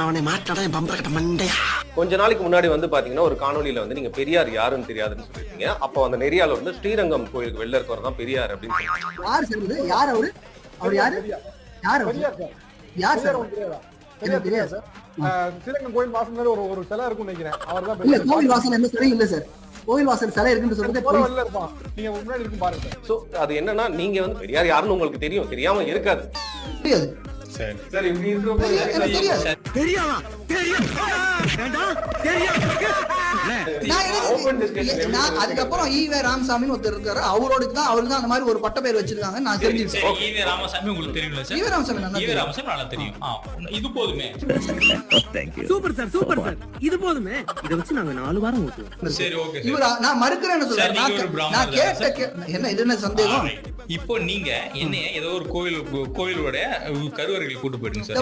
அவனை மாட்டாடா என் பம்பர கட்ட மண்டையா. கொஞ்ச நாளைக்கு முன்னாடி வந்து பாத்தீங்கன்னா ஒரு காணொலியில வந்து நீங்க பெரியார் யாருன்னு தெரியாதுன்னு சொல்லிருக்கீங்க. அப்போ அந்த நெறியால வந்து ஸ்ரீரங்கம் கோயிலுக்கு வெளில இருக்கவர் தான் பெரியார் அப்படின்னு சொல்லிருக்கீங்க. யார் சொல்றது? யார் அவரு? அவர் யாரு? யார் அவரு? யார் சார்? எனக்கு தெரியாது சார். ஸ்ரீரங்கம் கோயில் வாசல் ஒரு சிலை இருக்கும்னு நினைக்கிறேன். அவர்தான் இல்ல, கோவில் வாசல் எந்த சிலையும் இல்ல சார். கோவில் வாசல் சிலை இருக்குன்னு சொல்றது வெளில இருப்பான். நீங்க முன்னாடி இருக்கும் பாருங்க. சோ அது என்னன்னா நீங்க வந்து பெரியார் யாருன்னு உங்களுக்கு தெரியும், தெரியாம இருக்காது. தெரியாது. சரி இப்படி இருக்கிறப்ப தெரியாதா? தெரியும். வேண்டாம். தெரியும். நான் அதுக்கப்புறம் ஈவே ராமசாமின்னு ஒருத்தர் இருக்காரு. அவருக்கு தான் அந்த மாதிரி ஒரு பட்ட பேர் வச்சிருக்காங்க. நான் தெரிஞ்சுக்கிட்டேன். ஈவே ராமசாமி உங்களுக்கு தெரியும்ல சார்? ஈவே ராமசாமி நல்லா தெரியும். இது போதுமே. Super sir, super sir. இது போதுமே. இத வச்சு நாங்க 4 வாரம் ஓட்டுவோம். சரி ஓகே. இவரா நான் மறுக்கிறேன்னு சொல்றேன். நான் கேட்ட என்ன இது என்ன சந்தேகம்? இப்போ நீங்க என்னைய ஏதோ ஒரு கோயிலோட கருவறைகள் கூட்டு போயிடுங்க சார்.